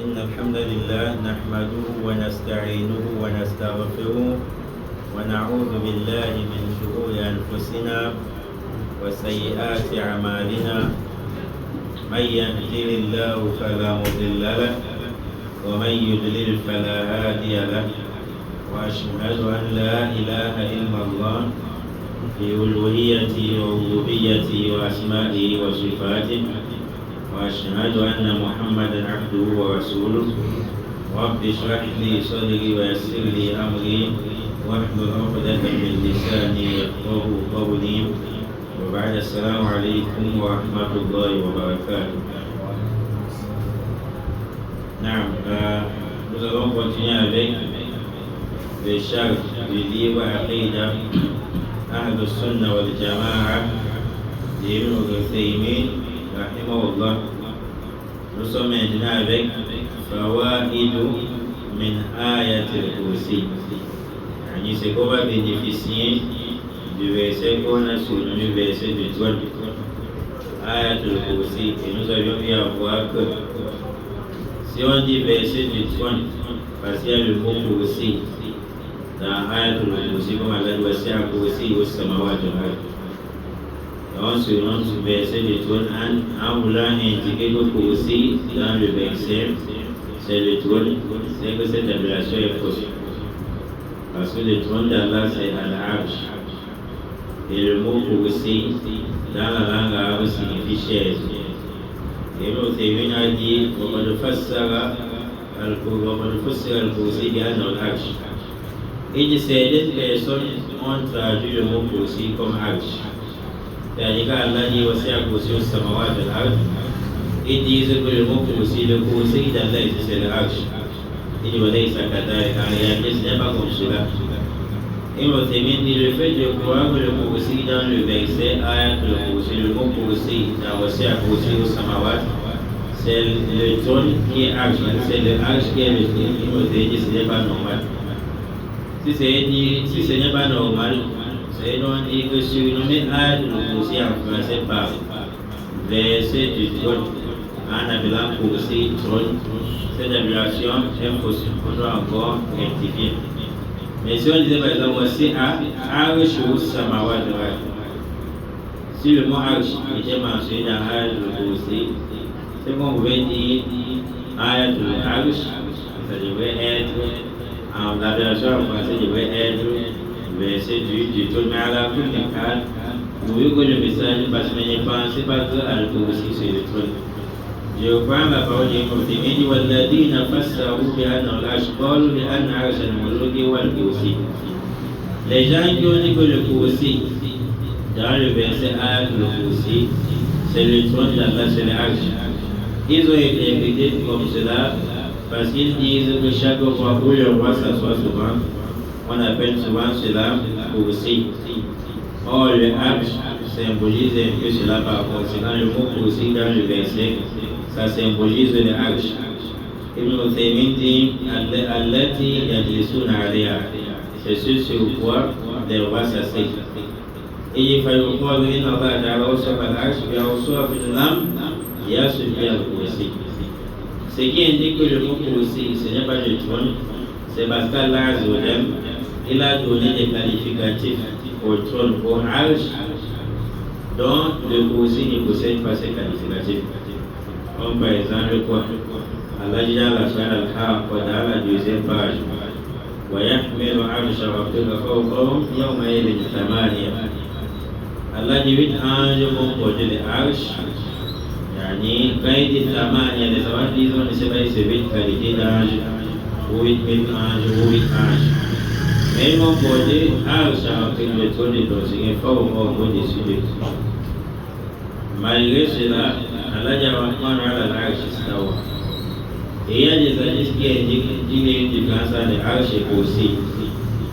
إن الحمد لله نحمده ونستعينه ونستغفره ونعوذ بالله من شرور أنفسنا وسيئات أعمالنا من يهده الله فلا مضل له ومن يضلل فلا هادي له وأشهد أن لا إله إلا الله في ألوهيته وربوبيته وأسمائه وصفاته وأشهد أن محمدا عبده ورسوله رب اشرح لي صدري ويسر لي أمري واحلل عقدة من لساني يفقهوا قولي وبعد السلام عليكم ورحمة الله وبركاته. Nous allons continuer avec les charges du livre Aqidah Ahl al-Sunnah wal Jama'a d'Ibn Uthaymin rahimahullah. Nous sommes maintenant avec Fawaid min Ayat al-Kursi. C'est qu'on va bénéficier du verset qu'on a surnommé verset du trône, Ayat al-Kursi. Et nous avions vu à voir que si on dit verset du trône, parce qu'il y a le mot Kursi dans Ayat al-Kursi, comme Allah doit dire à Kursi au Samawat al-Ard. On se rend sur le verset du trône en voulant indiquer que Kursi dans le verset, c'est le trône, c'est que cette appellation est fausse. Parce que le trône d'Allah c'est Al-Arsh. Et le mot Kursi dans la langue arabe signifie chaise. Et l'autre a dit وَقَدْ فَسَّرَ الْكُرْسِي بِأَنَّهُ الْعَرْشُ. Et certaines personnes ont traduit le mot Kursi comme Arsh. C'est-à-dire qu'Allah dit aussi à Kursi au Samawat al-Ard. Ils disent que le mot Kursi, le Kursi d'Allah c'est le Arsh. Il dit voilà, en réalité ce n'est pas comme cela. Et Mouthémine dit le fait de croire que le Kursi dans le verset Ayat al-Kursi, le mot Kursi dans aussi à Kursi au Samawat, c'est le trône qui est Arsh, c'est le Arsh qui est le trône. Il Mouthémine dit ce n'est pas normal. Si ce n'est pas normal, c'est donc dit que surnommer Ayat al-Kursi en français par verset du trône, en appelant Kursi trône, cette appellation est fausse. On doit encore rectifier. Mais si on disait par exemple voici Arsh ou Samawat al-Ard, si le mot Arsh était mentionné dans Ayat al-Kursi, c'est qu'on pouvait dire Ayat al-Arsh, ça devrait être, l'appellation en français devrait être verset du trône. Mais à la fin des cas, vous voyez que le message, parce que je ne pensais pas que al-Kursi c'est le trône. Je reprends la parole de Mouthémine. وَالَّذِينَ فَسَّرُوا بِأَنَّهُ الْعَرْشُ قَالُوا لِأَنَّ عَرْشَ الْمُلُوكِ وَالْكُرْسِيُّ. Les gens qui ont dit que le Kursi, dans le verset Ayat al-Kursi, c'est le trône d'Allah, c'est l'Arsh. Ils ont interprété comme cela parce qu'ils disent que chaque fois où le roi s'assoit souvent, on appelle souvent cela Kursi. Or, le Arsh symbolise un peu cela par conséquent. Le mot Kursi dans le verset, ça symbolise le Arsh. Ibn Uthaymin dit Allati yajlisuna alayha. C'est ce sur quoi les rois s'asseyent. Et il faut croire que Allah ta'ala reçoit l'Arsh et reçoit une lame qui a subi al-Kursi. Ce qui indique que le mot Kursi, ce n'est pas le trône, c'est parce qu'Allah il a donné des qualificatifs au trône, au Arsh, dont le Kursi ne possède pas ces qualificatifs. Comme par exemple quoi? Allah dit dans la Surah Al-Haqq, dans la deuxième page, وَيَحْمِلُ عَرْشَ رَبِّكَ فَوْقَهُمْ يَوْمَئِذٍ ثَمَانِيَةٌ. Allah dit 8 anges vont porter les arches. Quand il dit Thamaniya, les savants disent on ne sait pas si c'est 8 qualités d'anges, ou 8 anges, ou 8 anges. Mais ils vont porter arche avec le trône de ton Seigneur, fort au-dessus de tout. Malgré cela, Allah dit Ar-Rahman ala al-Arsh istawa. Et il y a des hadiths qui indiquent qu'il y a une différence entre l'arche et Kursi.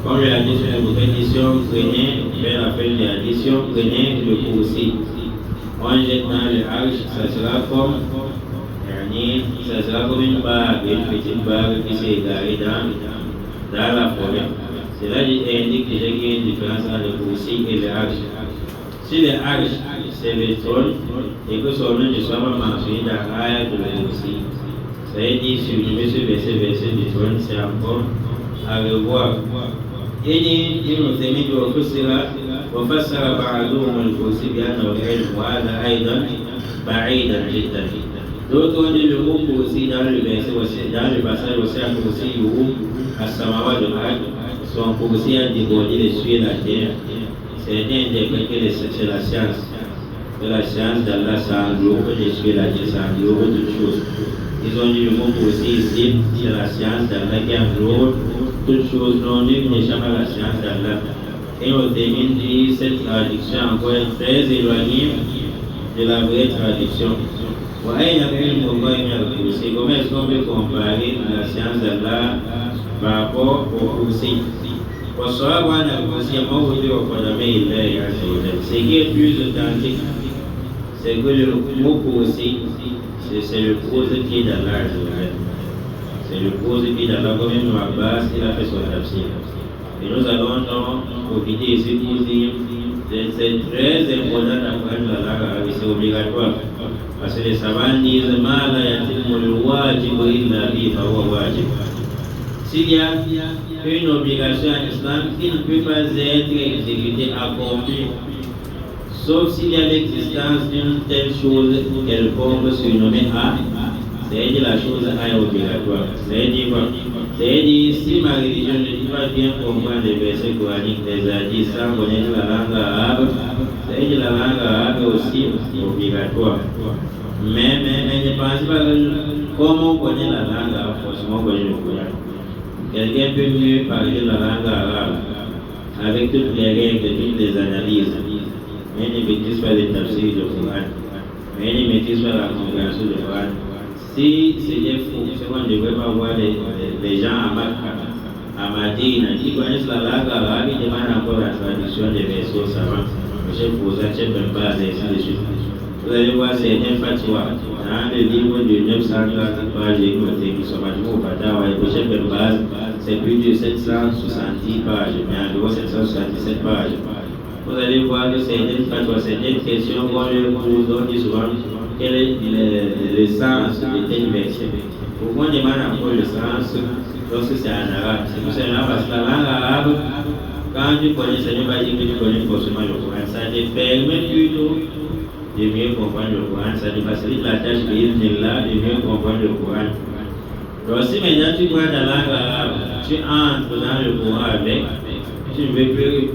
Comme le hadith sur la compétition, prenez, vers la fin de l'addition, prenez le Kursi. On jette dans le arche, ça sera comme une bague, une petite bague qui s'est égarée dans la forêt. Cela indique déjà qu'il y a une différence entre le Kursi et le arche. Si le arche c'est le trône et que son nom ne soit pas mentionné dans l'ayat de Kursi, Ça a dit sublimer ce verset du trône, c'est encore à revoir. Et nous aimons de refaire وفسر بعضهم الكرسي بأنه العلم وهذا أيضا بعيدا جدا. D'autres ont dit le mot kursi dans le passage aussi à kursi as-samawat wal-ard, son kursi a débordé les cieux et la terre. Certains interprètent que c'est la science. Que la science d'Allah ça englobe les cieux et la terre, ça englobe toutes choses. Ils ont dit le mot kursi ici, c'est la science d'Allah qui englobe toutes choses. Non, nul n'échappe à la science d'Allah. Et on termine dit cette traduction encore très éloignée de la vraie traduction. Comment est-ce qu'on peut comparer la science d'Allah par rapport au kursi? Ce qui est plus authentique, c'est que le mot kursi, c'est le pose-pied d'Allah. C'est le pose-pied d'Allah, comme Ibn Abbas, il a fait son tafsir. Et nous allons donc profiter ici pour dire que c'est très important d'apprendre la langue arabe, c'est obligatoire. Parce que les savants disent s'il y a une obligation en islam qui ne peut pas être exécutée, accomplie, sauf s'il y a l'existence d'une telle chose quelconque surnommée A, c'est-à-dire la chose A est obligatoire. C'est-à-dire quoi? C'est-à-dire si ma religion ne dit pas bien comprendre les versets coraniques, les hadiths sans connaître la langue arabe, c'est-à-dire la langue arabe est aussi obligatoire. Mais ne pensez pas que comme on connaît la langue arabe, forcément on connaît le Coran. Quelqu'un peut mieux parler la langue arabe avec toutes les règles, toutes les analyses, mais ne maîtrise pas les tafsirs du Coran, mais ne maîtrise pas la compréhension du Coran. Si c'était faux, c'est qu'on ne devrait pas voir les gens à Makka, à Madina, qui connaissent la langue arabe, ils demandent encore la traduction des versets savants. M. Fouza, Cheikh Ben Baz, et ainsi de suite. Vous allez voir certains fatwas dans le livre de 930 pages qui sont majoritairement au Fatawa, et pour Cheikh Ben Baz, c'est plus de 770 pages, mais en gros 777 pages. Vous allez voir que certaines fatwas, certaines questions qu'on leur pose, on dit souvent quel est le sens de tel verset. Pourquoi on demande encore le sens lorsque c'est en arabe? C'est tout simplement parce que la langue arabe, quand tu connais, ça ne veut pas dire que tu connais forcément le Coran. Ça te permet plutôt de mieux comprendre le Coran. Ça te facilite la tâche de mieux comprendre le Coran. Donc si maintenant tu prends la langue arabe, tu entres dans le Coran avec, tu ne veux plus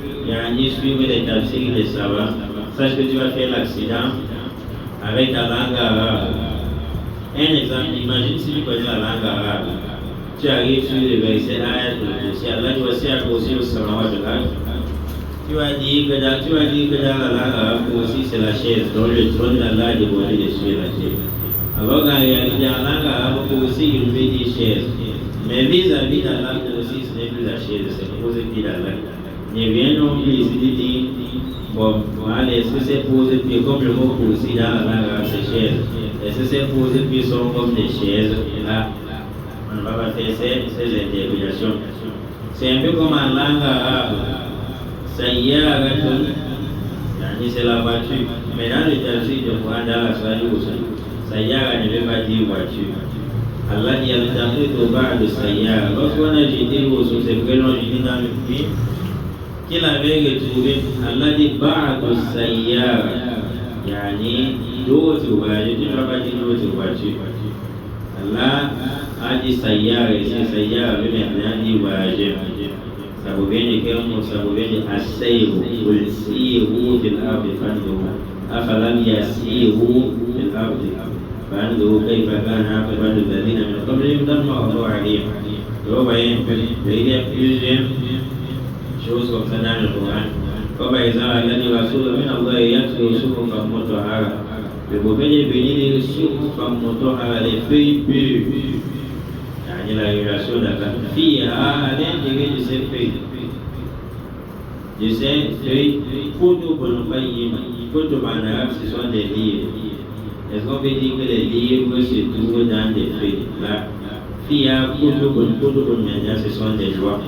suivre les tafsirs des savants, sache que tu vas faire l'accident avec la langue arabe. Un exemple, imagine si tu connais la langue arabe, tu arrives sur le verset Ayatul Kursi, Allah tu vas aussi accrocher au samawat wal-ard. Tu vas dire que dans la langue arabe, Kursi c'est la chaise, dont le trône d'Allah est dévoilé dessus la terre. Alors qu'en réalité, en langue arabe, Kursi il veut dire chaise. Mais vis-à-vis d'Allah, Kursi ce n'est plus la chaise, c'est posé pied d'Allah. Ne vient non plus ici de dire, bon, est-ce que c'est posé pied comme le mot Kursi dans la langue arabe, c'est chaise? Est-ce que ces posé pieds sont comme des chaises? Là, on ne va pas faire ces interprétations. C'est un peu comme en langue arabe. Sayyaratun, c'est la voiture. Mais dans le tafsir de Coran, dans la Sahih aussi, Sayyara ne veut pas dire voiture. Allah dit al-taqitu ba'du Sayyara. Lorsqu'on a jeté l'eau sur ses prénoms, jeté dans le puits, qu'il avait retrouvé, Allah dit ba'du Sayyara. Yani d'autres voitures, tu ne vas pas dire d'autres voitures. Allah a dit Sayyara ici, Sayyara lui-même a dit voyageur. Ça vous vient de quel mot? Ça vous vient de As-Sayru, Qul siru fil ardi fanzuru, afalam yasiru fil ardi fanzuru kayfa kana aqibatu alladhina min qablihim damma Allahu alayhim. Donc vous voyez un peu, il y a plusieurs choses comme ça dans le Coran. Comme par exemple, Allah dit Rasul min Allah yatlu suhufan mutahhara. Le prophète est venu lire suhufan mutahhara, les feuilles pures. Il y a la révélation d'Allah. À l'intérieur de ces feuilles, Kutub en arabe, ce sont des livres. Est-ce qu'on peut dire que les livres se trouvent dans des feuilles? Là, Kutub maintenant, ce sont des lois.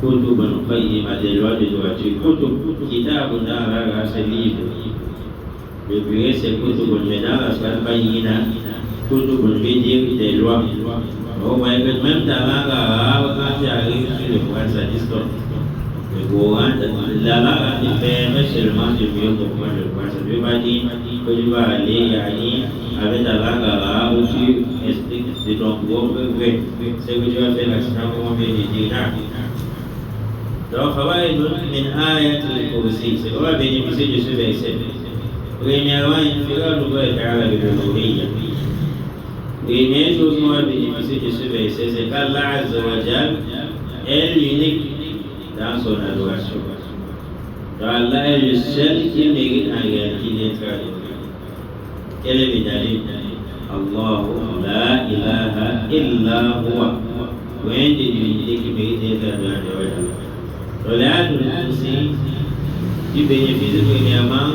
Kutub des lois de droiture. Kutub, Kitab en arabe, c'est livre. Le bureau, c'est Kutub, mais dans la Surah Bayyina, kutub al-fiqh des lois. On voit que même dans la langue arabe, quand tu arrives sur le Coran, ça dit stop. Le Coran, la langue te permet seulement de mieux comprendre le Coran. Ça ne veut pas dire que tu vas aller avec la langue arabe où tu expliques de ton propre vrai. C'est que tu vas faire l'accident comme on vient de dire là. Donc, fawaid min ayat al-kursi. C'est qu'on va bénéficier de ce verset. Premièrement, il fera le droit de l'uluhiyya. Première chose qu'on va bénéficier de ce verset, c'est qu'Allah Azza wa Jal est l'unique dans son adoration. Donc Allah est le seul qui mérite en réalité d'être adoré. Quel est le dalil? Allahu la ilaha illa huwa. Point de divinité qui mérite d'être adoré. Donc là, aussi, tu bénéficies premièrement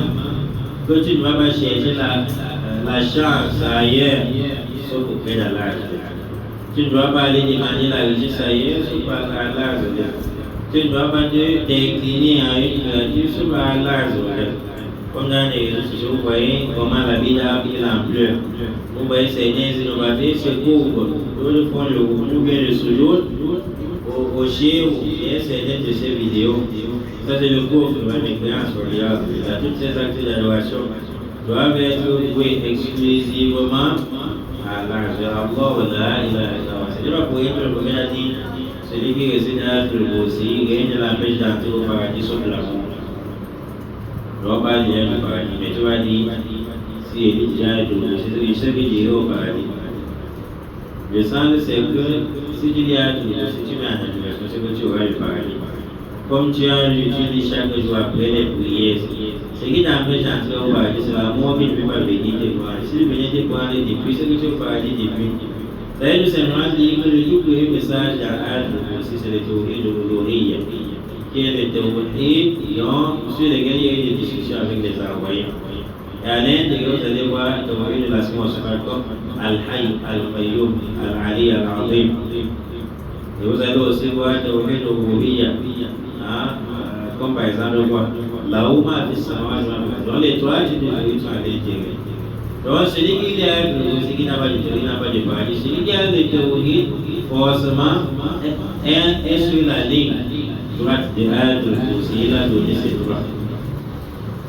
que tu ne vas pas chercher la chance ailleurs, sauf auprès d'Allah. Tu ne dois pas aller demander la richesse ailleurs, sauf par Allah. Tu ne dois pas t'incliner à une créature, sauf par Allah. Comme dans les réseaux sociaux, vous voyez comment la vie a pris l'ampleur. Vous voyez certains innovateurs se couvrent, d'autres font le roux, bien le soujoud, au chien ou bien certaines de ces vidéos. Ça c'est le cours que ma mécréance regarde. Toutes ces actes d'adoration doivent être voués exclusivement à Allah. C'est pas pour rien que le prophète a dit celui qui réside à aussi rien ne l'empêche d'entrer au paradis sauf l'amour. Je ne dois pas dire du paradis, mais tu vas dire si il est déjà c'est ce qui dirait au paradis. Le sens c'est que si tu dis à tout, si tu mets en adoration, c'est que tu auras le paradis. Comme tu l'utilises chaque jour après les prières, ce qui t'empêche d'entrer au paradis, c'est l'amour qui ne peut pas venir te prendre. Si tu venais te prendre depuis, c'est que tu es au paradis depuis. Ça veut tout simplement dire que le tout premier message dans l'âge aussi, c'est le théorie de l'uluhiyya, qui est le théorie sur lequel il y a eu des discussions avec les envoyés. Et à l'intérieur, vous allez voir le théorie de l'asma comme Al-Hayy, Al-Qayyum, Al-Ali, Al-Azim. Et vous allez aussi voir le théorie de l'uluhiyya. Comme par exemple, la Ouma a fait ça, dans les trois, j'ai des théories sont à l'intérieur. Donc, celui qui a le qui n'a pas de théorie n'a pas de paradis. Celui qui a des théories, forcément, est sur la ligne droite de l'âge aussi, il a donné ses droits.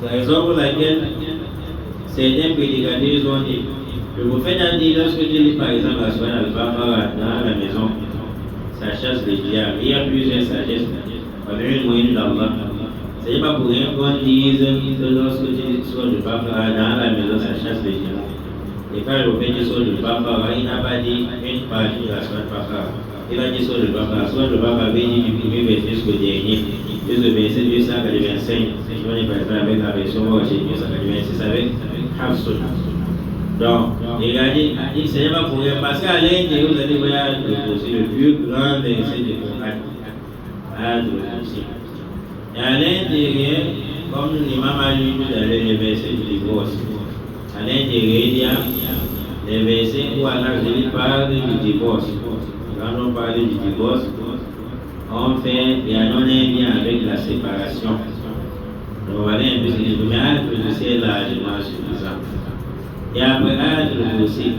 C'est la raison pour laquelle certains prédicateurs ont dit le prophète a dit, lorsque tu lis par exemple la soirée al-Baqarah dans la maison, ça chasse les diables. Il y a plusieurs sagesses. Une moyenne d'Allah. Ce n'est pas pour rien qu'on dise que lorsque tu lis sur le Baqarah dans la maison, ça chasse les diables. Et quand le prophète dit sur le Baqarah, il n'a pas dit une partie de la soirée Baqarah. Il a dit sur le Baqarah. Sur le Baqarah, il dit du premier verset jusqu'au dernier. Jusqu'au verset 285. Si on est par exemple avec la version Rocher 286 avec Hafsun. Donc, regardez, ce n'est pas pour rien. Parce qu'à l'intérieur, vous allez voir le plus grand verset du Coran. Et à l'intérieur, comme l'imam a lu tout à l'heure les versets du divorce, à l'intérieur il y a les versets où Allah parle du divorce. Quand on parle du divorce, on fait et on a un lien avec la séparation. Donc voilà un peu ce que je veux dire, c'est largement suffisant. Et après,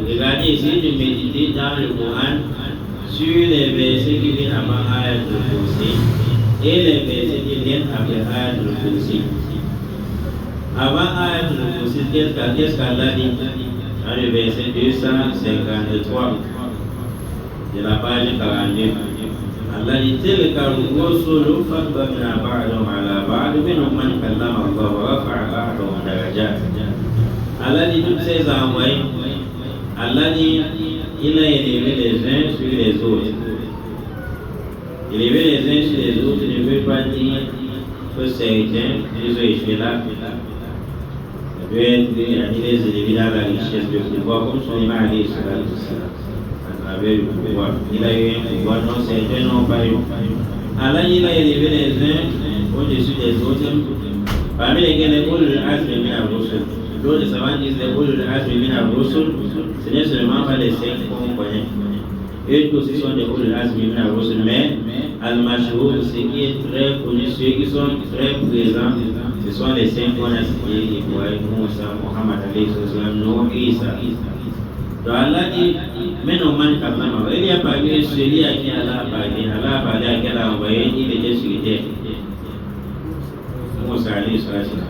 regardez, essayez de méditer dans le Coran sur les versets qui viennent avant Ayat al-Kursi et les versets qui viennent après Ayat al-Kursi. Avant Ayat al-Kursi, qu'est-ce qu'Allah dit dans le verset 253 de la page 42? Allah dit تلك الرسل فضلنا بعضهم على بعض منهم من كلم الله ورفع بعضهم درجات. Allah dit toutes ces envoyés. Allah dit il a élevé les uns sur les autres. Élever les uns sur les autres ne veut pas dire que certains, ils ont échoué là. Ça peut être les élever dans la richesse de pouvoir, comme son imam a dit, à travers le pouvoir. Il a eu un pouvoir, non, certains n'ont pas eu. Allah, il a élevé les uns au-dessus des autres, parmi lesquels les Ulul Azmi min ar-Rusul. D'autres savants disent les Ulul Azmi min ar-Rusul, ce n'est seulement pas les 5 qu'on connaît. Eux tous sont des Ulul Azmi min ar-Rusul, mais Al-Mashhur, ce qui est très connu, ceux qui sont très présents, ce sont les 5 qu'on a cités, Ibrahim, Moussa, Muhammad, Nuh, Isa. Donc Allah dit, mais non, man kapama. Il y a parlé celui à qui Allah a parlé à qui Allah a envoyé, il était sur terre. Moussa alayhi salam.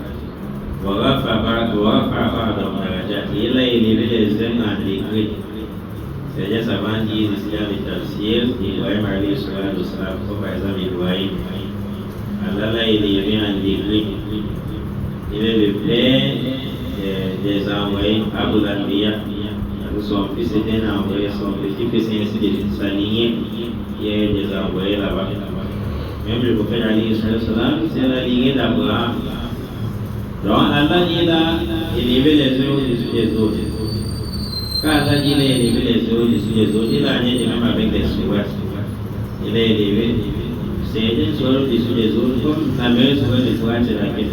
ورفع بعضهم درجات. Il a élevé les uns en degrés. C'est-à-dire, ça va dire ici dans le tafsir, Ibrahim alayhi salam, comme par exemple Ibrahim. Allah l'a élevé en degrés. Il est le plein des envoyés, Abu Lanbiya. Son fils était un envoyé, son petit-fils ainsi de suite, sa lignée, qui est des envoyés là-bas. Même le prophète alayhi salam, c'est la lignée d'Abraham. Donc Allah dit là, élever les uns au-dessus des autres. Quand Allah dit là, élever les uns au-dessus des autres, il a rien de même avec les sourates. Il a élevé. C'est une sourate au-dessus des autres, comme la meilleure sourate de Coran, c'est laquelle?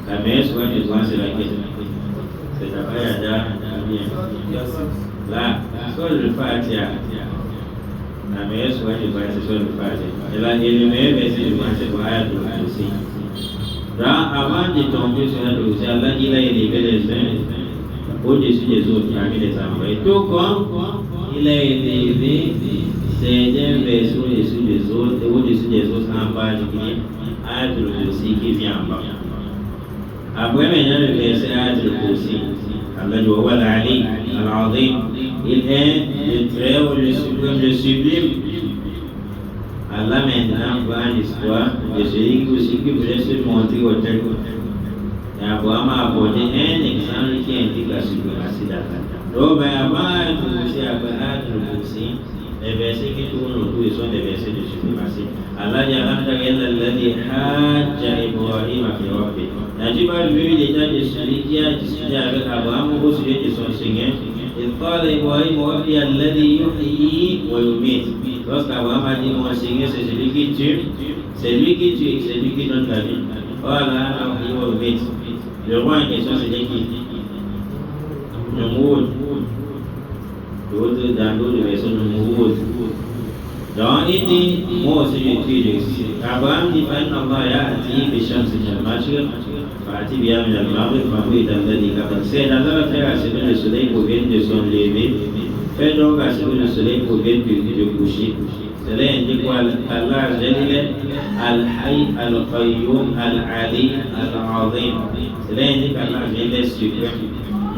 La meilleure sourate de Coran, c'est laquelle? C'est après Yada, là, soit le Fatiha. La meilleure sourate de Coran, c'est soit le Fatiha. Et le meilleur verset de Coran, c'est Ayatul Kursi. Donc, avant de tomber sur la Kursi, Allah dit là, il élevé les uns au-dessus des autres, parmi les envoyés. Tout comme il a élevé certains versets au-dessus des autres, et au-dessus des autres en particulier, Ayatul Kursi qui vient en bas. Après maintenant le verset Ayatul Kursi, Allah dit wa al-Ali al-Azim, il est le très haut, le suprême, le sublime. Allah maintenant prend l'histoire de celui qui voulait se montrer au tel. Et Abraham a apporté un exemple qui indique la suprématie d'Allah. Donc avant Ayatul Kursi, après Ayatul Kursi, les versets qui tournent autour, ils sont des versets de suprématie. Allah dit Alam tara ila alladhi hajja Ibrahim fi rabbih. N'as-tu pas vu l'état de celui qui a discuté avec Abraham au sujet de son Seigneur? Il parle Ibrahim Rabbi alladhi yuhyi wa yumit. Lorsqu'Abraham a dit mon Seigneur, c'est celui qui tue, c'est lui qui tue, c'est lui qui donne la vie. Voilà, yuhyi wa yumit. Le roi en question, c'était qui? Namrud. Dans d'autres versions, Namrud. Donc il dit, moi aussi je tue aussi. Abraham dit, Allah ya'ati bi shamsi al-mashriq. C'est d'Allah va faire à ce que le soleil provienne de son lever. Fait donc à ce que le soleil provienne du coucher. Cela indique quoi? Allah Al-Hayy, Al-Qayyum, Al-Ali, Al-Azim. Cela indique Allah est suprême.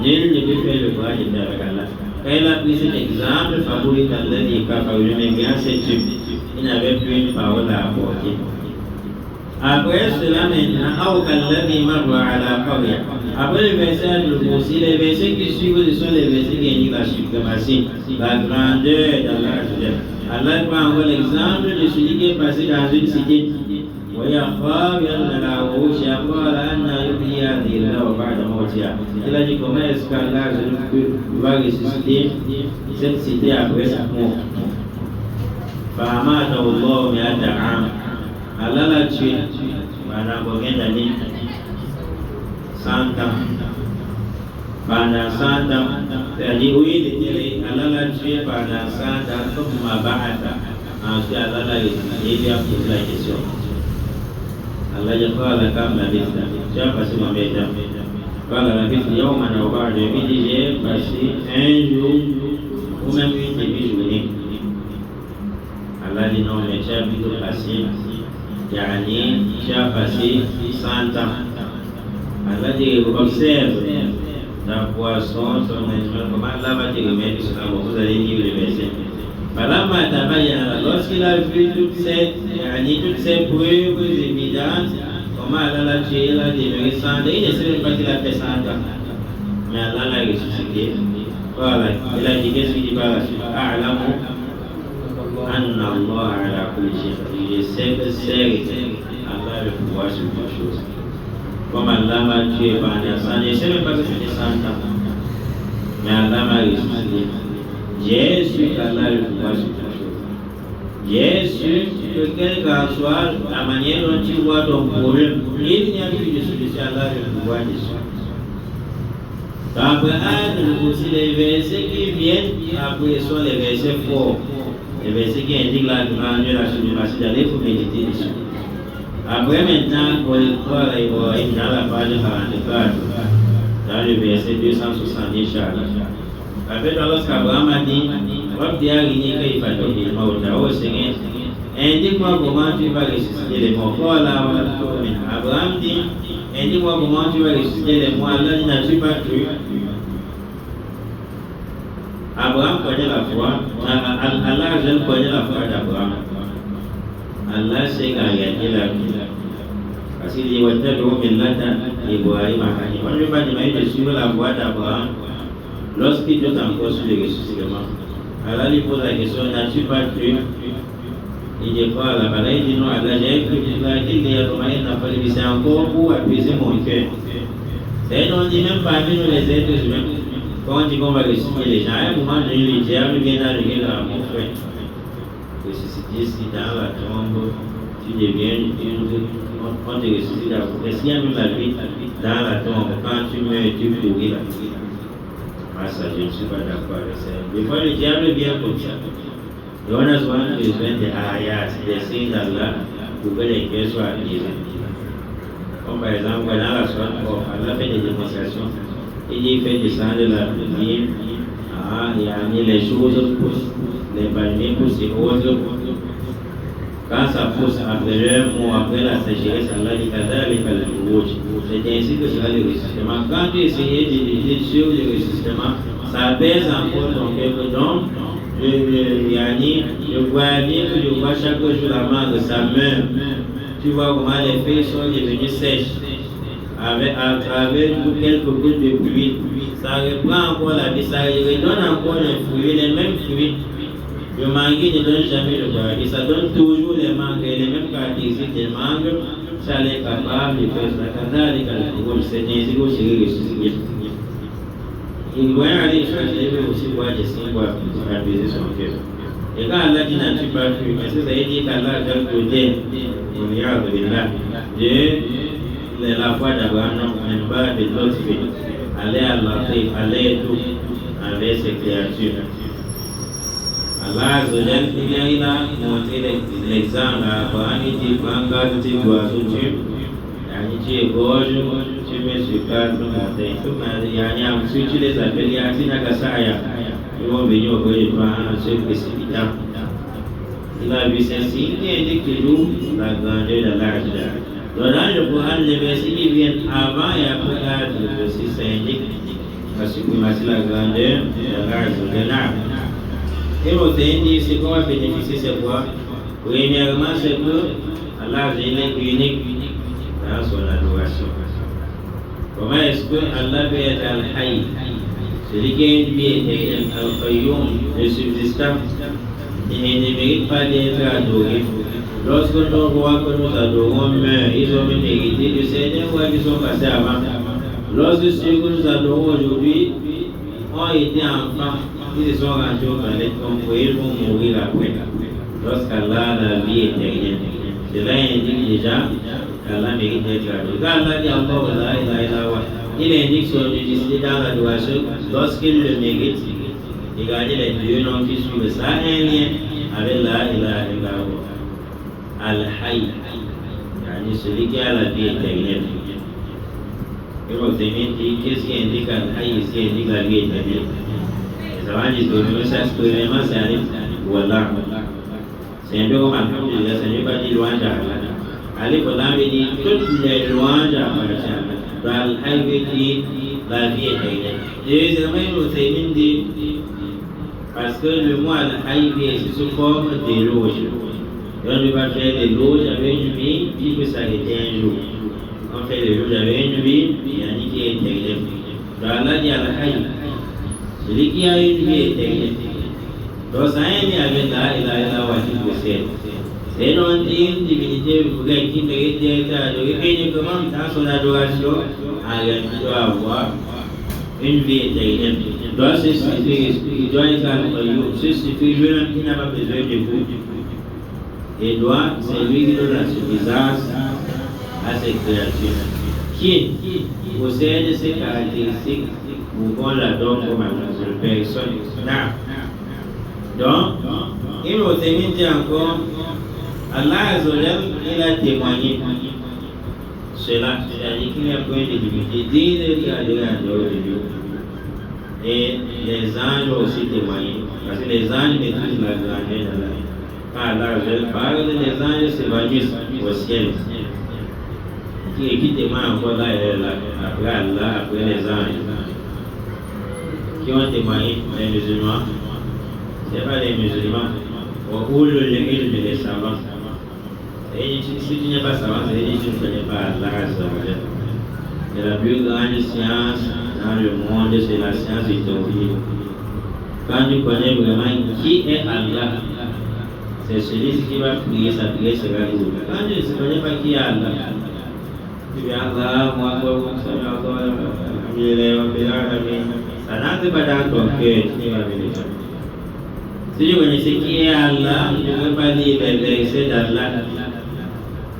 Nul ne peut faire le bras de avec Allah. Quand il a pris cet exemple, favori qu'Allah dit qu'Allah lui-même bien c'est tube. Il n'avait plus une parole à apporter. Après cela maintenant, après le verset de Kursi, les versets qui suivent ce sont les versets qui indiquent la suprématie, la grandeur d'Allah. Allah prend encore l'exemple de celui qui est passé dans une cité. Il a dit comment est-ce qu'Allah va ressusciter cette cité après sa mort. Allah l'a tué pendant combien d'années? 100 ans. Pendant 100 ans. C'est-à-dire, oui, Allah l'a tué pendant 100 ans comme Mabahata. Ensuite, Allah l'a ressuscité et lui a posé la question. Allah dit quoi la cam la vie? Tu as passé mon béton. Quand la vie, il y a un moment où j'ai passé un jour ou même une demi-journée. Allah dit non, mais tu as plutôt passé. Yani, tu as passé 100 ans. Allah dit, observe ta poisson, ton animal, comment Allah va te remettre sur la mort. Vous allez lire le verset. Lorsqu'il a vu toutes ces preuves évidentes, comment Allah l'a tué, il a demeuré 100 ans. Il ne sait même pas qu'il a fait 100 ans. Mais Allah l'a ressuscité. Voilà, il a dit, qu'est-ce qu'il dit par la suite? Anna Allah ala kulli shay. Je sais que c'est Allah a le pouvoir sur toute chose. Comme Allah m'a tué pendant 100 ans, je ne sais même pas que c'était 100 ans. Mais Allah m'a ressuscité. J'ai su qu'Allah a le pouvoir sur toute chose. J'ai su que quelle qu'en soit la manière dont tu vois ton problème, il n'y a plus de solution. Allah a le pouvoir dessus. Après, aussi les versets qui viennent, après sont les versets forts. Les versets qui indiquent la grandeur, la suprématie d'Allah, il faut méditer dessus. Après maintenant, pour le croire à Ibrahim, dans la page 44, dans le verset 270 Inch'Allah. En fait, lorsqu'Abraham a dit, indique-moi comment tu vas ressusciter les morts. Abraham dit, indique-moi comment tu vas ressusciter les morts. Allah dit, n'as-tu pas cru? Abraham connaît la foi. Allah connaît la foi d'Abraham. Allah sait qu'en réalité la vie. Parce qu'il dit, on ne peut pas demander de suivre la voie d'Abraham lorsqu'il doit encore sur le ressuscitement. Allah lui pose la question, n'as-tu pas cru? Il dit quoi là? Il dit non, Allah, j'ai cru. C'est encore pour apaiser mon cœur. C'est-à-dire, on dit même parmi nous les êtres humains, quand on dit qu'on va ressusciter les gens, à un moment donné, le diable vient d'arriver là, mon frère. Ressusciter si dans la tombe, tu deviens on te ressuscite après. S'il y a même la vie dans la tombe, quand tu meurs, tu pourris la vie. Ah, ça, je ne suis pas d'accord avec ça. Des fois, le diable vient comme ça. Et on a souvent besoin des ayats, des signes d'Allah, pour que les cœurs soient apaisés. Comme par exemple, dans la soirée, Allah fait des démonstrations. Il fait descendre la pluie. Il a mis les choses poussent, les palmiers poussent et autres. Quand ça pousse après un mois, après la sécheresse, Allah dit c'est ainsi que sera le ressuscitement. Quand tu essayes de sur le ressuscitement, ça baisse encore ton cœur. Donc, je vois bien que je vois chaque jour la main de sa main. Tu vois comment les feuilles sont devenues sèches. À travers quelques gouttes de pluie, ça reprend encore la vie, ça redonne encore les fruits, les mêmes fruits. Le mangue ne donne jamais le paradis, ça donne toujours les mangues, les mêmes caractéristiques des mangues, ça est capable de faire ça. C'est ainsi que c'est ressuscité. Il doit aller chercher aussi voir des signes pour apaiser son cœur. Et quand Allah dit n'as-tu pas cru, parce que ça veut dire qu'Allah a côté, on regarde de la foi d'Abraham, même pas de l'autre fait. Aller à l'entrée, aller tout avec ses créatures. Allah il a montré l'exemple à Abraham, il dit, prends garde tes oiseaux, tu es gorge, tu mets sur 4 montagnes. Si tu les appelles, ils vont venir auprès de toi en se précipitant. Il a vu ceci, il indique toujours la grandeur de l'âge. Donc dans le Coran, les versets qui viennent avant et après l'âge, le verset ça indique la suprématie, la grandeur de l'âge de l'âge. Et vous dit, c'est qu'on va bénéficier de quoi? Premièrement, c'est que Allah est unique dans son adoration. Comment est-ce que Allah peut être Al-Hayy, celui qui a une vie éternelle, Al-Qayyum, le subsistant, il ne mérite pas d'être adoré. Lorsque nos rois que nous adorons meurent, ils ont même hérité de certains rois qui sont passés avant. Lorsque ceux que nous adorons aujourd'hui ont été enfants, ils se sont rendus au planète comme vous, ils vont mourir après. Lorsqu'Allah a la vie éternelle, cela indique déjà qu'Allah mérite d'être adoré. Quand Allah dit encore il indique son unicité dans l'adoration lorsqu'il le mérite. Regardez les deux noms qui suivent ça, un lien avec la ilaha illallah. Al-Hayy, celui qui a la vie éternelle. Et vous avez dit, qu'est-ce qui indique Al-Hayy, ici indique la vie éternelle? Ça va dire que ça, premièrement, c'est voilà. C'est un peu comme Alhamdulillah, ça ne veut pas dire louange à Allah. Allez, pour l'âme, il dit toutes les louanges appartiennent à Allah. Al-Hayy veut dire la vie éternelle. Deuxièmement, il nous dit, parce que le mot Al-Hayy vient sous forme d'éloge. On ne va faire des loges avec une vie qui peut s'arrêter un jour. On fait des loges avec une vie, il y a une qui est éternelle. Donc Allah dit Al-Hayy, celui qui a une vie éternelle. Donc ça a un lien avec la ilaha illallah qui possède. C'est non une divinité vraie qui mérite d'être adorée uniquement dans son adoration, en réalité doit avoir une vie éternelle. Doit se suffire, il doit être al-Qayyum, se suffire lui-même qui n'a pas besoin de vous. Et doit, c'est lui qui donne la suffisance à ses créatures. Qui possède ces caractéristiques pour qu'on l'adore comme une personne. Donc, il nous dit encore, Allah Azzawajal, il a témoigné cela, c'est-à-dire qu'il y a point de limité, dès le cadre en dehors de Dieu. Et les anges aussi témoignent, parce que les anges maîtrisent la grandeur d'Allah. Quand Allah parle, les anges s'évanouissent au ciel. Et qui témoigne encore là, après Allah, après les anges, qui ont témoigné, les musulmans, ce n'est pas les musulmans, ou les savants. Et si tu n'es pas savant, ça veut dire que tu ne connais pas Allah. Et la plus grande science dans le monde, c'est la science du tawhid. Quand tu connais vraiment qui est Allah, c'est celui qui va prier, sa prière sera lourde. Quand tu ne connais pas qui est Allah, tu dis Allah, moi, ça n'entre pas dans ton cœur, tu vas venir. Si tu connaissais qui est Allah, tu ne peux pas dire les versets d'Allah.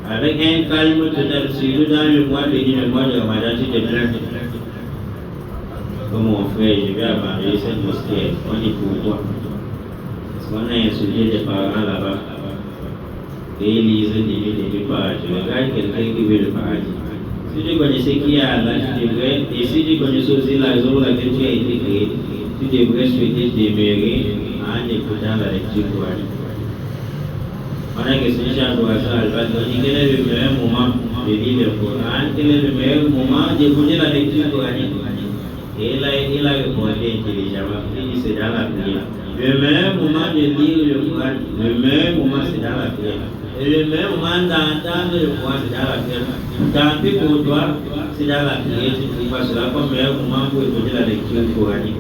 Avec un calme total, surtout dans le mois béni, le mois de Ramadan, tu te plains. Comme mon frère, je vais abandonner cette mosquée. On dit pourquoi? Parce qu'on a insulté des parents là-bas. Et ils lisent des nuits par je regarde quelqu'un qui veut le paradis. Si tu connaissais qui est Allah, tu devrais, et si tu connaissais aussi la raison pour laquelle tu as été créé, tu devrais souhaiter demeurer en écoutant la lecture coranique. On a question chez Abouassa Al-Badr, quel est le meilleur moment de lire le Coran, quel est le meilleur moment d'écouter la lecture coranique? Et il a répondu intelligemment, il dit c'est dans la prière. Le meilleur moment de lire le Coran, le meilleur moment c'est dans la prière. Et le meilleur moment d'entendre le Coran c'est dans la prière. Tant pis pour toi, c'est dans la prière, tu ne pas cela comme meilleur moment pour écouter la lecture coranique.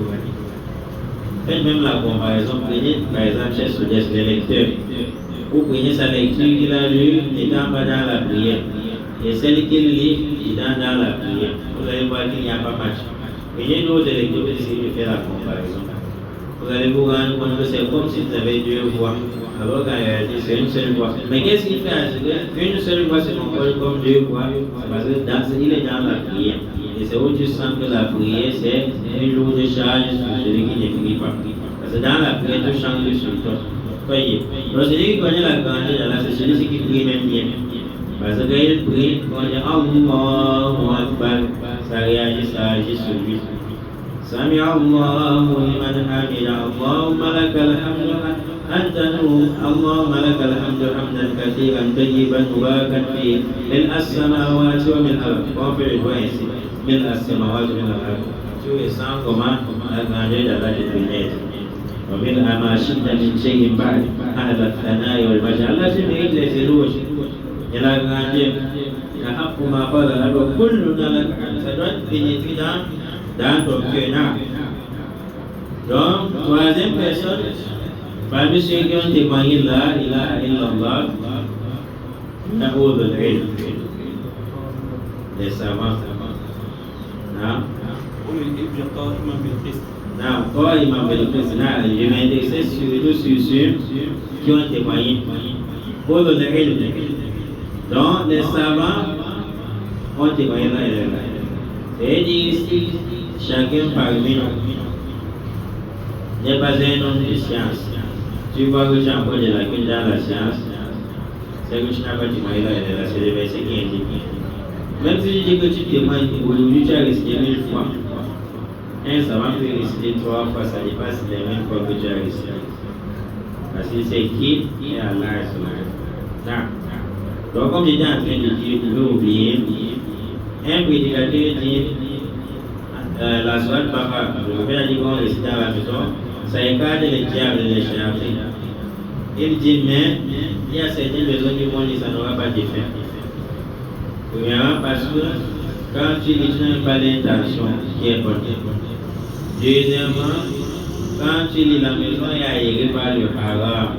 Faites même la comparaison, prenez par exemple chez Soudès, les lecteurs. Vous prenez sa lecture qu'il a lue étant pas dans la prière. Et celle qu'il lit étant dans la prière. Vous allez voir qu'il n'y a pas match. Prenez d'autres lecteurs pour essayer de faire la comparaison. Vous allez vous rendre compte que c'est comme si vous avez deux voix. Alors qu'en réalité, c'est une seule voix. Mais qu'est-ce qu'il fait à ce que une seule voix se compose comme deux voix? Parce que il est dans la prière. Et c'est où tu sens que la prière, c'est une lourde charge sur celui qui ne prie pas. Parce que dans la prière, tu changes sur toi. Voyez. Donc celui qui connaît la grandeur d'Allah, c'est celui qui prie même bien. Parce qu'il prie, on dit Allahu Akbar, ça réagit sur lui. Sami Allahu liman hamida, Allahumma lakal hamdu, anta nur, Allahumma lakal hamdu hamdan kathiran tayyiban mubarakan fi, min as-samawati wa min al-ard. On peut le voir ici, min as-samawati wa min al-ard. Tu ressens comment la grandeur d'Allah te pénètre. ومن ما شئت من شيء بعد أهل الثناء والمجد الله سمعت لسلوش إلى غانديم يحق ما قال له كلنا لك سدوات بنيتي dans ton cœur. Donc, troisième personne, parmi ceux qui ont témoigné la ilaha illallah, les savants. Non, pas Imam Belkis, je m'intéresse surtout sur ceux qui ont témoigné. Pour le ilm. Donc, les savants ont témoigné là et là. C'est-à-dire ici, chacun parmi nous n'est pas un homme de science. Tu vois que j'ai encore de lacune dans la science, c'est que tu n'as pas témoigné là et là, c'est le verset qui indique. Même si je dis que tu témoignes, aujourd'hui tu as risqué 1000 fois. Un savant peut réciter 3 fois, ça dépasse les 1000 fois que tu as récité. Parce que c'est qui est Allah. Donc, comme j'étais en train de dire, vous pouvez oublier, un prédicateur dit la soirée de papa, le père dit qu'on récite à la maison, ça écarte les diables et les charlatans. Il dit, mais il y a certaines maisons qui vont dire que ça n'aura pas d'effet. Premièrement, parce que quand tu lis, tu n'as pas l'intention qui est bonne. Deuxièmement, quand tu lis la maison est aérée par le haram,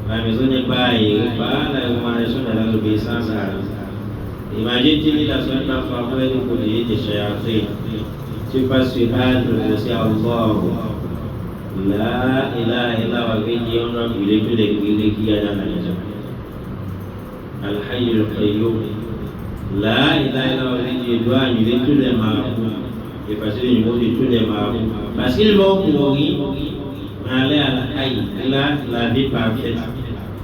la maison n'est pas aérée par la recommandation de l'obéissance à Allah. Imagine tu lis la soirée parfois pour être protégé des charlatans. Tu passes sur l'âge aussi à Allah. La ilaha illallah, on doit brûler tous les grilles qu'il y a dans la maison. Al-Hayy al-Qayyum. La ilaha illallah, il doit annuler tous les marabouts. Effacer le numéro de tous les marabouts. Parce qu'ils vont mourir, mais aller à Al-Hayy, il a la vie parfaite.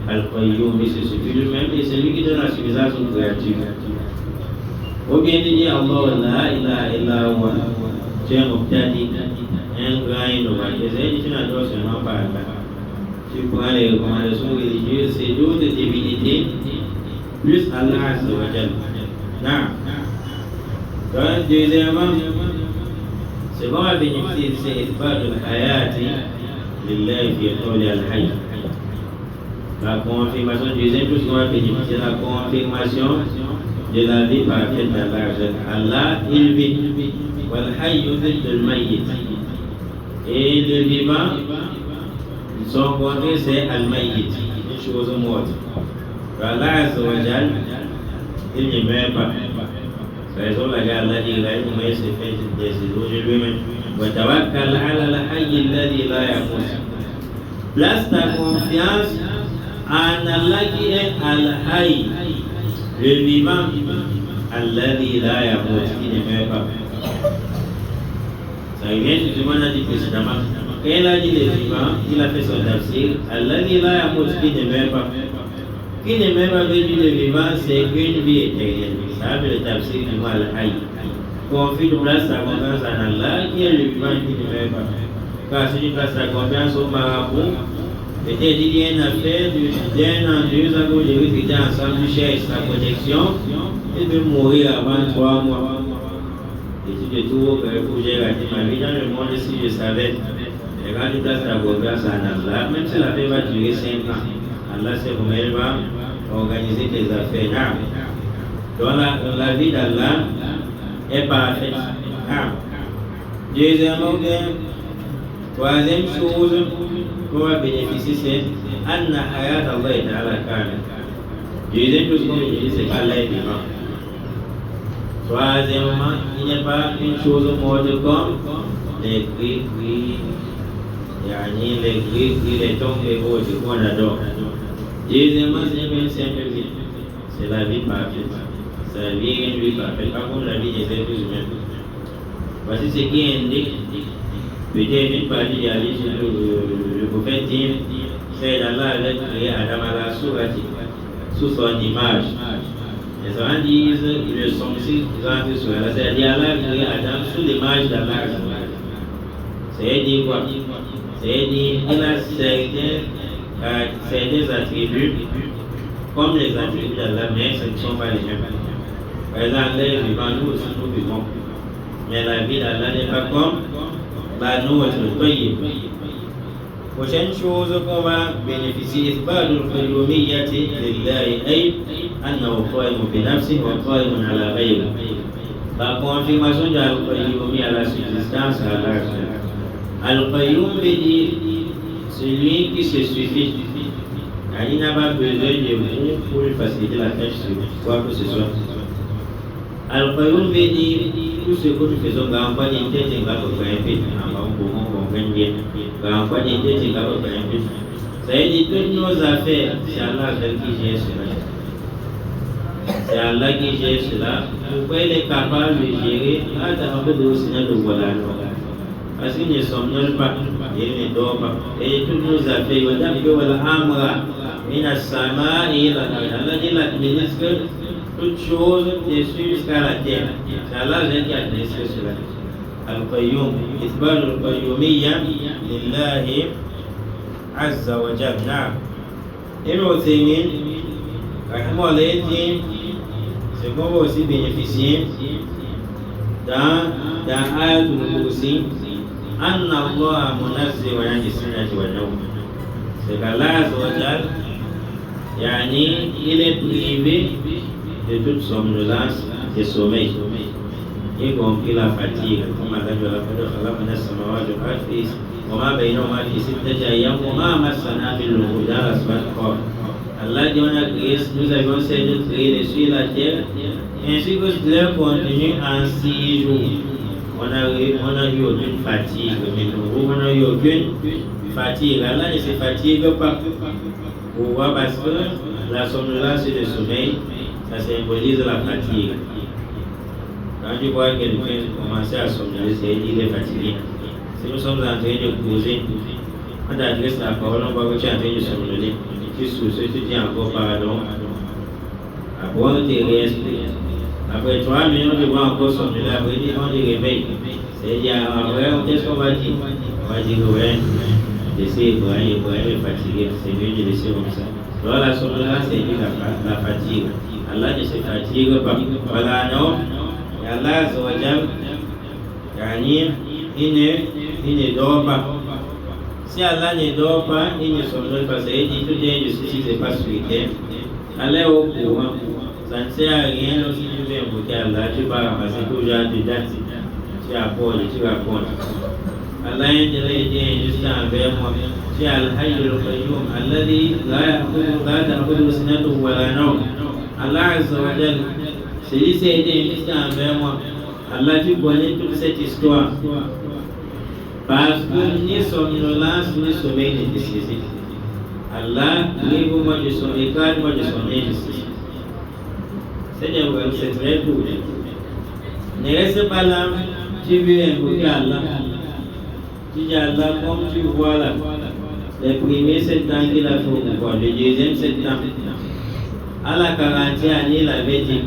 Al-Qayyum, mais c'est celui lui-même et c'est lui qui donne la suffisance aux créatures. Ou bien de dire Allah la ilaha illa huwa, tu es mubtadi, un grand innovateur. C'est une adore seulement par là. Tu prends les recommandations religieuses, c'est d'autres divinités, plus Allah Azza wa Jalla. Donc, deuxièmement, c'est bon à bénéficier de ces espoirs de l'ayati, lillahi fi qawli al-hayy. La confirmation, deuxième chose qu'on va bénéficier, la confirmation de la vie parfaite d'Allah. Allah, il vit. Wal-hayy yudhid al-mayyit. Et le vivant, son contraire, c'est al-mayyit, une chose morte. Allah Azza wa Jalla, il ne meurt pas. C'est raison la Allah dit, il s'est fait des éloges lui-même. Wa tawakkal ala al-hayy alladhi la yamut. Place ta confiance en Allah qui est al-hayy, le vivant, alladhi la yamut, qui ne meurt pas. Ça revient sur ce qu'on a dit précédemment. Quand il a dit le vivant, il a fait son tafsir, alladhi la yamut, qui ne meurt pas. Qui ne meurt pas veut dire le vivant, c'est une vie éternelle. Ça veut le tafsir du mot al-hayy. Confie de place sa confiance en Allah, qui est le vivant qui ne meurt pas. Car si tu places sa confiance au marabout, peut-être il y a une affaire d'un an, 2 ans, où les étaient ensemble, tu cherches sa protection, et de mourir avant 3 mois. Et tu te trouves pour j'ai raté ma vie dans le monde si je savais. Et quand tu places ta confiance en Allah, même si l'affaire va durer 5 ans, Allah sait comment il va organiser tes affaires. Donc la vie d'Allah est parfaite. Deuxièmement, troisième chose qu'on va bénéficier, c'est Anna Hayat Allah Ta'ala Kamil. Deuxième chose qu'on bénéficie, c'est qu'Allah est vivant. Troisièmement, il n'y a pas une chose morte comme les gris-gris, les gris-gris, les tombes et autres qu'on adore. Deuxièmement, c'est une simple vie. C'est la vie parfaite. C'est la vie, une vie parfaite, pas comme la vie des êtres humains. Voici ce qui indique, peut-être une partie des hadiths, le prophète dit, c'est d'Allah avait créé Adam à la sourate, sous son image. Les savants disent, ils le sont aussi, ils ont appris sur Allah, c'est-à-dire Allah a créé Adam sous l'image d'Allah. C'est-à-dire quoi? C'est-à-dire qu'il a certains attributs, comme les attributs d'Allah, mais ce ne sont pas les mêmes. Par exemple, les vivants, nous aussi nous vivons. Mais la vie d'Allah n'est pas comme la nôtre. Prochaine chose qu'on va bénéficier, إثبات القيومية لله أي أنه قائم بنفسه وقائم على غيره. La confirmation de Al-Qayyum à la subsistance à l'argent. Al-Qayyum veut dire celui qui se suffit. Il n'a pas besoin de vous pour lui faciliter la tâche sur quoi que ce soit. Al-Qayyum veut dire tout ce que nous faisons, quand on dit tête, on va grimper, on gagne bien. Quand on dit tête, on va grimper. Ça veut dire toutes nos affaires, c'est Allah qui gère cela. C'est Allah qui gère cela. Pourquoi il est capable de gérer? Là, tu as un peu de signal de voilà. Parce qu'il ne somnole pas, il ne dort pas. Et toutes nos affaires, il va dire que l'amra, il a sama et il a Allah dit l'administre toutes choses dessus jusqu'à la terre. C'est Allah qui administre cela. Al-Qayyum, Ithbal al-Qayyumiyya lillahi azza wa jalla. Et l'Uthaymin, c'est qu'on va aussi bénéficier dans Ayatul Kursi. Anna Allah munazzih wa yani sunnati wa nawm. C'est qu'Allah azza wa jalla, il est privé de toute somnolence et sommeil, y compris la fatigue, comme Allah dit خلقنا السماوات والأرض وما بينهما في 6 أيام وما مسنا من لغوب dans la semaine propre. Allah dit on a créé, nous avons cessé de créer les cieux et la terre, ainsi que leur contenu en 6 jours. On n'a eu aucune fatigue, on n'a eu aucune fatigue. Allah ne se fatigue pas. Pourquoi? Parce que la somnolence et le sommeil, ça symbolise la fatigue. Quand tu vois quelqu'un commencer à somnoler, c'est qu'il est fatigué. Si nous sommes en train de causer, quand tu adresses la parole, on voit que tu es en train de somnoler. Tu sousses, tu dis encore pardon. Après, tu réexpliques. Après 3 minutes, on va encore sonner là, après on dit réveil. C'est-à-dire, après, qu'est-ce qu'on va dire? On va dire, ouais, laissez Ibrahim est fatigué, c'est mieux de laisser comme ça. Alors la somnolence, c'est la fatigue. Allah ne se fatigue pas. Voilà, non? Et Allah, Zawajal, il ne dort pas. Si Allah ne dort pas, il ne somnole pas. Ça veut dire tout bien de ceci, c'est pas ce week-end. Allah est au courant. Ça ne sert à rien si tu veux invoquer Allah, tu vas ramasser toujours des dates. Tu apportes, tu racontes. Allah est injuste envers moi. Tu es Al-Hayy al-Qayyum, Alladhi la ta'khudhuhu sinatun wa la nawm. Allah Azza wa Jalla, celui qui a été injuste envers moi. Allah, tu connais toute cette histoire. Parce que ni somnolence ni sommeil n'est nécessaire. Allah, livre-moi de son écart-moi de son injustice. Seigneur, c'est très cool. Ne reste pas là, tu veux invoquer Allah. Tu dis Allah, comme tu vois là, les premiers 7 ans qu'il a fait au pouvoir, le deuxième 7 ans, à la 40e année, il avait dit,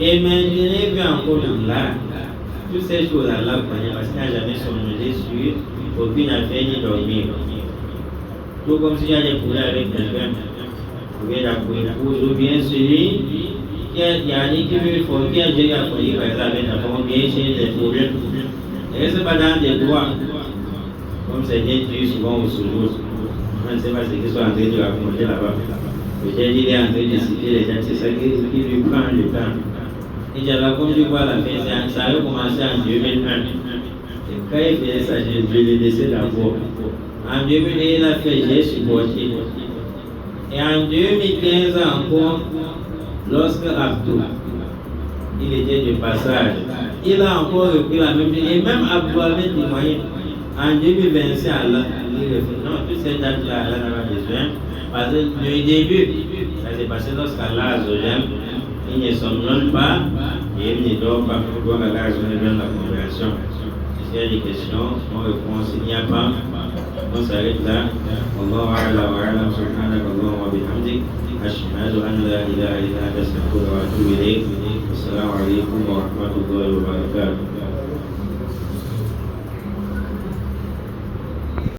et maintenant, il veut encore là. Toutes ces choses Allah connaît parce qu'il n'a jamais somnolé sur aucune affaire ni dormir. Tout comme si j'allais couler avec quelqu'un, ou bien la épouse, ou bien celui qui a déjà connu par exemple avec la femme, bien chez des problèmes. Et ce n'est pas dans des droits, comme c'est bien dit souvent au Soujouz. Je ne sais pas ce qu'ils sont en train de raconter là-bas. Peut-être qu'il est en train de citer les gens, c'est ça qui lui prend le temps. Et j'avais comme je vois la fin, ça avait commencé en 2001. Et quand il faisait ça, je l'ai laissé d'abord. En 2001, il a fait, j'ai supporté. Et en 2015 encore, lorsque Abdou, il était de passage, il a encore repris la même chose. Et même Abdou avait témoigné. En 2025, Allah, il refait. Non, toutes ces dates-là, Allah n'a pas besoin. Parce que le début, ça s'est passé lorsqu'Allah Azza il ne somnole pas et il ne dort pas pour voir Allah Azza dans la conversion. S'il y a des questions, on répond. S'il n'y a pas, on s'arrête là. Wallahu a'lam wa a'lam, subhanaka Allahumma wa bihamdik, ashhadu an la ilaha illa anta astaghfiruka wa atubu ilayk. Assalamu alaikum wa rahmatullahi wa barakatuh.